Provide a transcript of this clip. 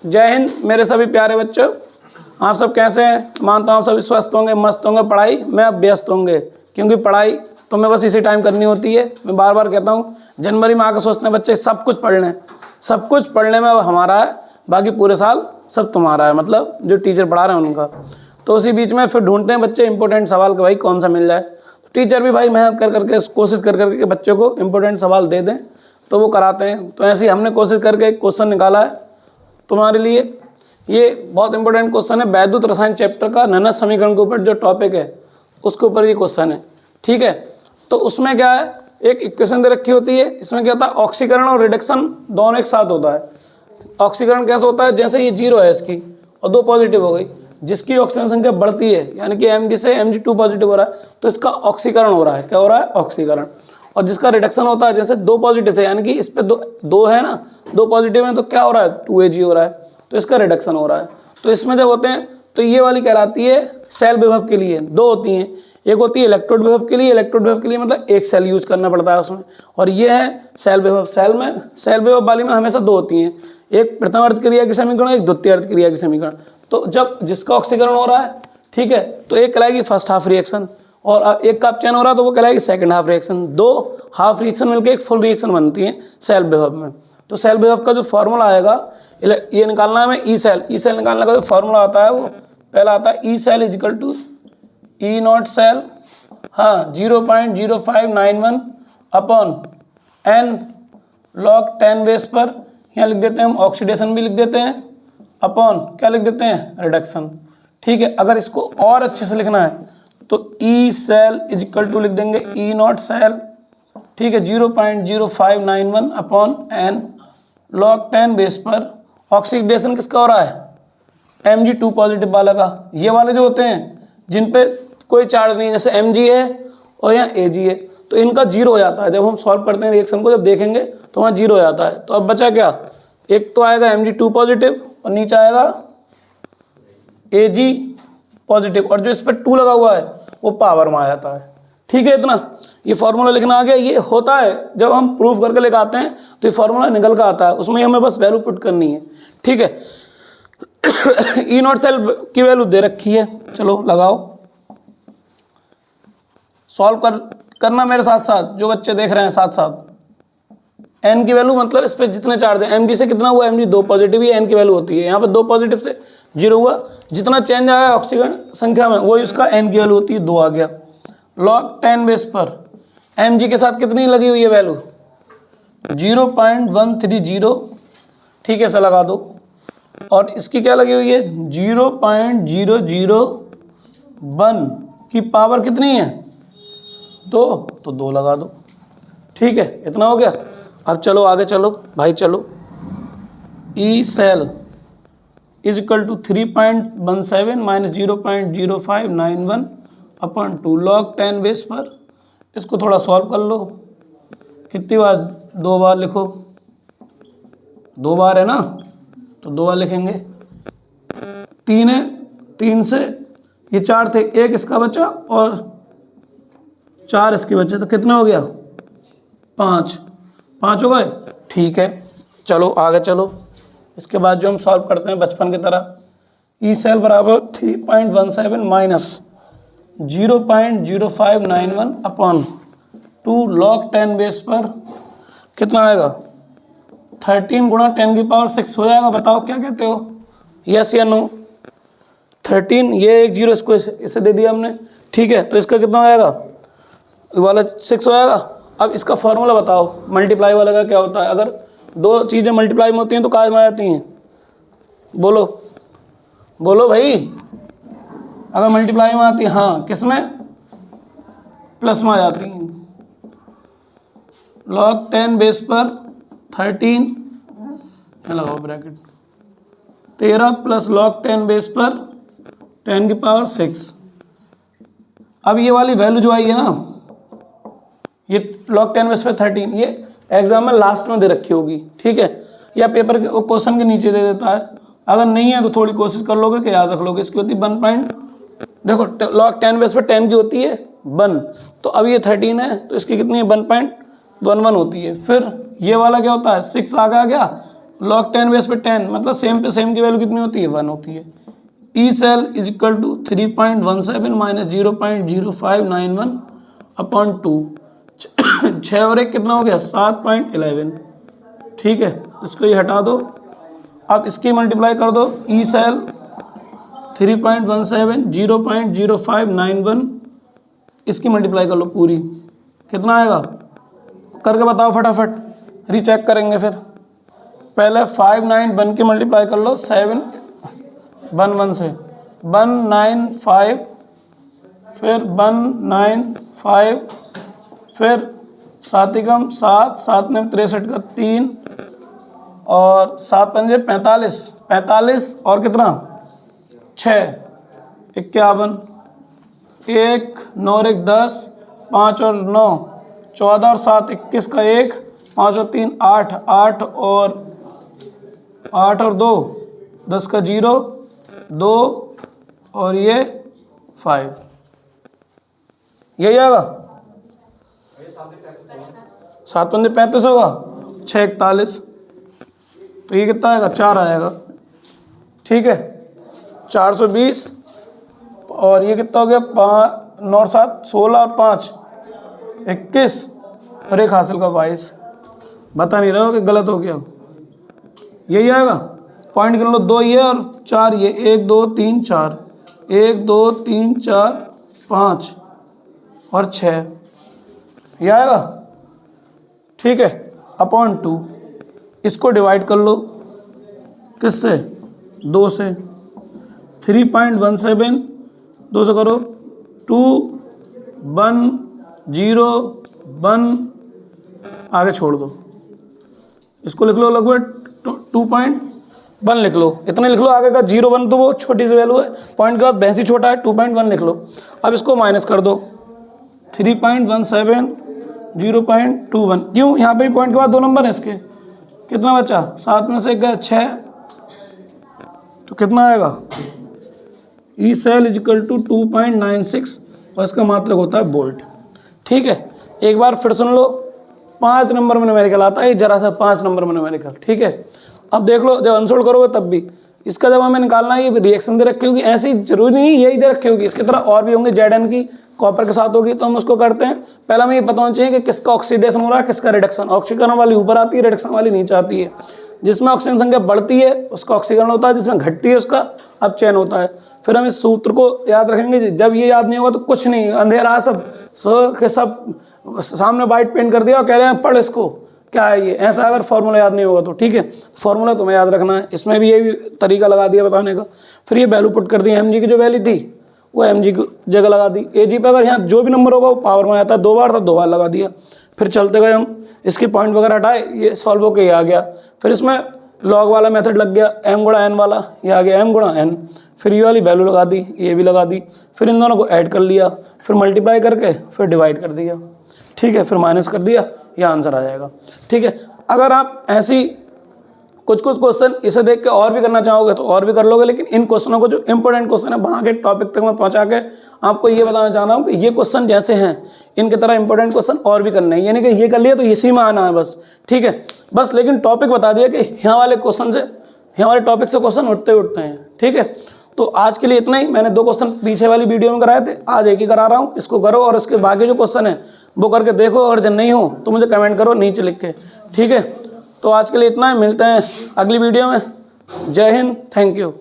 जय हिंद मेरे सभी प्यारे बच्चों, आप सब कैसे हैं। मानता हूँ सभी स्वस्थ होंगे, मस्त होंगे, पढ़ाई में अब व्यस्त होंगे, क्योंकि पढ़ाई तो मैं बस इसी टाइम करनी होती है। मैं बार बार कहता हूँ, जनवरी में आकर सोचते हैं बच्चे सब कुछ पढ़ लें, सब कुछ पढ़ने में अब हमारा है, बाकी पूरे साल सब तुम्हारा है, मतलब जो टीचर पढ़ा रहे हैं उनका। तो उसी बीच में फिर ढूंढते हैं बच्चे इंपॉर्टेंट सवाल के भाई कौन सा मिल जाए। तो टीचर भी भाई मेहनत कर करके कोशिश कर करके बच्चों को इंपॉर्टेंट सवाल दे दें तो वो कराते हैं। तो ऐसे ही हमने कोशिश करके एक क्वेश्चन निकाला है तुम्हारे लिए। ये बहुत इंपॉर्टेंट क्वेश्चन है, वैद्युत रसायन चैप्टर का ननद समीकरण के ऊपर जो टॉपिक है उसके ऊपर ये क्वेश्चन है, ठीक है। तो उसमें क्या है, एक इक्वेशन दे रखी होती है, इसमें क्या होता है ऑक्सीकरण और रिडक्शन दोनों एक साथ होता है। ऑक्सीकरण कैसे होता है, जैसे ये 0 है इसकी और 2 पॉजिटिव हो गई, जिसकी ऑक्सीजन संख्या बढ़ती है यानी कि Mg से Mg2 पॉजिटिव हो रहा है तो इसका ऑक्सीकरण हो रहा है। क्या हो रहा है, ऑक्सीकरण। और जिसका रिडक्शन होता है, जैसे 2 पॉजिटिव है यानी कि इस पे दो है ना, 2 पॉजिटिव है तो क्या हो रहा है 2Ag हो रहा है, तो इसका रिडक्शन हो रहा है। तो इसमें जब होते हैं तो ये वाली कहलाती है सेल विभव के लिए। 2 होती हैं, एक होती है इलेक्ट्रोड विभव के लिए। इलेक्ट्रोड विभव के लिए मतलब एक सेल यूज करना पड़ता है उसमें, और ये है सेल विभव। सेल विभव वाली में हमेशा 2 होती हैं, एक प्रथम अर्ध क्रिया की समीकरण, एक द्वितीय अर्ध क्रिया की समीकरण। तो जब जिसका ऑक्सीकरण हो रहा है, ठीक है, तो एक कहलाएगी फर्स्ट हाफ रिएक्शन और एक का अपचयन हो रहा है तो वो कहलाएगी second half reaction. 2 half reaction मिलकर एक फुल रिएक्शन बनती है सेल विभव में। तो सेल विभव का जो फॉर्मूला आएगा ये निकालना है हमें। ई सेल निकालने का जो फॉर्मूला आता है वो पहला आता है E cell is equal to E naught cell, हाँ 0.0591 अपॉन n log 10 बेस पर, यहाँ लिख देते हैं हम ऑक्सीडेशन भी लिख देते हैं, अपॉन क्या लिख देते हैं रिडक्शन, ठीक है। अगर इसको और अच्छे से लिखना है तो ई सेल इजिकल टू लिख देंगे ई नॉट सेल, ठीक है 0.0591 अपॉन n log 10 बेस पर। ऑक्सीडेशन किसका हो रहा है Mg2 पॉजिटिव वाला का। ये वाले जो होते हैं जिन पे कोई चार्ज नहीं, जैसे Mg है और यहाँ Ag है, तो इनका 0 हो जाता है। जब हम सॉल्व करते हैं रिएक्शन को, जब देखेंगे तो वहाँ 0 हो जाता है। तो अब बचा क्या, एक तो आएगा Mg2 पॉजिटिव और नीचे आएगा Ag पॉजिटिव, और जो इस पर 2 लगा हुआ है वो पावर में आ जाता है, ठीक है। इतना ये फार्मूला लिखना आ गया। ये होता है जब हम प्रूफ करके लेकर आते हैं तो ये फार्मूला निकल कर आता है, उसमें हमें बस वैल्यू पुट करनी है, ठीक है। ई नॉट सेल की वैल्यू दे रखी है, चलो लगाओ, सॉल्व करना मेरे साथ साथ, जो बच्चे देख रहे हैं साथ साथ। एन की वैल्यू मतलब इस पर जितने चार्ज है, Mg से कितना हुआ, Mg 2 पॉजिटिव, ये एन की वैल्यू होती है। यहाँ पर 2 पॉजिटिव से 0 हुआ, जितना चेंज आया ऑक्सीजन संख्या में वही उसका एन की वैल्यू होती है, 2 आ गया। log 10 बेस पर Mg के साथ कितनी लगी हुई है वैल्यू 0.130, ठीक है, ऐसा लगा दो। और इसकी क्या लगी हुई है 0.001 की पावर कितनी है 2, तो 2 लगा दो, ठीक है। इतना हो गया। अब चलो आगे चलो भाई, चलो E cell is equal to 3.17 minus 0.0591 upon 2 log 10 base पर। इसको थोड़ा सॉल्व कर लो, कितनी बार, 2 बार लिखो, 2 बार है ना तो 2 बार लिखेंगे। 3 है, 3 से ये 4 थे, 1 इसका बचा और 4 इसके बचे, तो कितने हो गया 5 हो गए, ठीक है। चलो आगे चलो, इसके बाद जो हम सॉल्व करते हैं बचपन की तरह, ई सेल बराबर 3.17 माइनस 0.0591 अपॉन 2 log 10 बेस पर कितना आएगा 13 गुणा 10 की पावर 6 हो जाएगा। बताओ क्या कहते हो, यस या नो। 13, ये एक 0 इसको इसे दे दिया हमने, ठीक है, तो इसका कितना आएगा वाला 6 हो जाएगा। अब इसका फॉर्मूला बताओ, मल्टीप्लाई वाला का क्या होता है। अगर 2 चीज़ें मल्टीप्लाई में होती हैं तो काय में आ जाती हैं, बोलो बोलो भाई, अगर मल्टीप्लाई में आती है, हाँ किसमें, प्लस में आ जाती हैं। log 10 बेस पर 13 लगाओ ब्रैकेट, 13 प्लस log 10 बेस पर 10 की पावर 6। अब ये वाली वैल्यू जो आई है ना, ये log 10 बेस पर 13, ये एग्जाम में लास्ट में दे रखी होगी, ठीक है, या पेपर के क्वेश्चन के नीचे दे देता है। अगर नहीं है तो थोड़ी कोशिश कर लोगे कि याद रख लोगे। इसकी होती है 1 पॉइंट, देखो log 10 बेस पर 10 की होती है 1, तो अब ये 13 है तो इसकी कितनी है 1.11 होती है। फिर ये वाला क्या होता है 6 आगे आ गया log 10 बेस पे 10 मतलब सेम पे सेम की वैल्यू कितनी होती है 1 होती है। E cell is equal to 3.17 minus 0.0591 upon 2। 6 और 1 कितना हो गया 7.11। ठीक है, इसको ये हटा दो। अब इसकी मल्टीप्लाई कर दो। ई सेल 3.17 0.0591 इसकी मल्टीप्लाई कर लो पूरी, कितना आएगा करके बताओ फटाफट, रीचेक करेंगे। फिर पहले 5 9 बन के मल्टीप्लाई कर लो 7 1 1 से 195, फिर 195, फिर 7 एकम 7 7 में 63 का 3 और 7 पंजे 45 45 और कितना 6 51 1 9 और 1 10 5 और 9 14 और 7 21 का 1 5 और 3 8 8 और 2 10 का 0 2 और ये 5, यही आएगा 7 पंजे 35 होगा 6 41, तो ये कितना आएगा 4 आएगा। ठीक है 420 और ये कितना हो गया 5 9 और 7 16 और 5 21 और एक हासिल का 22। बता नहीं रहे हो कि गलत हो गया, यही आएगा। पॉइंट गिन लो 2 ये और 4 ये 1 2 3 4 1 2 3 4 5 और 6, ये आएगा। ठीक है अपॉन 2 इसको डिवाइड कर लो किससे 2 से 3.17 2 से करो 2 1 0 1 आगे छोड़ दो, इसको लिख लो लगभग 2.1 लिख लो, इतने लिख लो। आगे का 0 1 तो वो छोटी सी वैल्यू है, पॉइंट के बाद भैंस ही छोटा है 2.1 लिख लो। अब इसको माइनस कर दो 3.17 0.21, क्यों यहाँ पे पॉइंट के बाद 2 नंबर है इसके, कितना बचा 7 में से गया 6, तो कितना आएगा ई सेल इजिकल टू 2.96 और इसका मात्रक होता है वोल्ट। ठीक है एक बार फिर सुन लो, 5 नंबर में न्यूमेरिकल आता है, जरा सा 5 नंबर में न्यूमेरिकल। ठीक है अब देख लो जब अनसोल्व करोगे तब भी इसका जब हमें निकालना है, ये रिएक्शन दे रखी होगी, ऐसी जरूरी नहीं यही दे रखी होगी, इसकी तरह और भी होंगे, जेड एन की कॉपर के साथ होगी, तो हम उसको करते हैं। पहले हमें ये पता होना चाहिए कि किसका ऑक्सीडेशन हो रहा है किसका रिडक्शन। ऑक्सीकरण वाली ऊपर आती है, रिडक्शन वाली नीचे आती है। जिसमें ऑक्सीजन संख्या बढ़ती है उसका ऑक्सीकरण होता है, जिसमें घटती है उसका अपचयन होता है। फिर हम इस सूत्र को याद रखेंगे, जब ये याद नहीं होगा तो कुछ नहीं, अंधेरा सब के सब सामने वाइट पेंट कर दिया और कह रहे हैं पढ़ इसको क्या है ये, ऐसा अगर फॉर्मूला याद नहीं होगा तो। ठीक है फॉर्मूला तुम्हें याद रखना है, इसमें भी यही तरीका लगा दिया बताने का। फिर ये वैल्यू पुट कर दी, एम जी की जो वैल्यू थी वो एम जी की जगह लगा दी, ए जी पे अगर यहाँ जो भी नंबर होगा वो पावर में आता है, 2 बार था 2 बार लगा दिया। फिर चलते गए हम, इसके पॉइंट वगैरह हटाए, ये सॉल्व होके ये आ गया। फिर इसमें लॉग वाला मेथड लग गया, एम गुणा एन वाला, ये आ गया एम गुणा एन। फिर ये वाली वैल्यू लगा दी, ये भी लगा दी, फिर इन दोनों को ऐड कर लिया, फिर मल्टीप्लाई करके फिर डिवाइड कर दिया। ठीक है फिर माइनस कर दिया, यह आंसर आ जाएगा। ठीक है अगर आप ऐसी कुछ क्वेश्चन इसे देख के और भी करना चाहोगे तो और भी कर लोगे, लेकिन इन क्वेश्चनों को जो इंपॉर्टेंट क्वेश्चन है वहाँ के टॉपिक तक मैं पहुँचा के आपको ये बताना चाह रहा हूँ कि ये क्वेश्चन जैसे हैं इनकी तरह इंपॉर्टेंट क्वेश्चन और भी करने हैं, यानी कि ये कर लिया तो इसी में आना है बस। ठीक है बस, लेकिन टॉपिक बता दिया कि यहाँ वाले क्वेश्चन से, यहाँ वाले टॉपिक से क्वेश्चन उठते हैं। ठीक है तो आज के लिए इतना ही। मैंने 2 क्वेश्चन पीछे वाली वीडियो में कराए थे, आज एक ही करा रहा हूँ, इसको करो और उसके बाकी जो क्वेश्चन है वो करके देखो, और जब नहीं हो तो मुझे कमेंट करो नीचे लिख के। ठीक है तो आज के लिए इतना है, मिलते हैं अगली वीडियो में। जय हिंद, थैंक यू।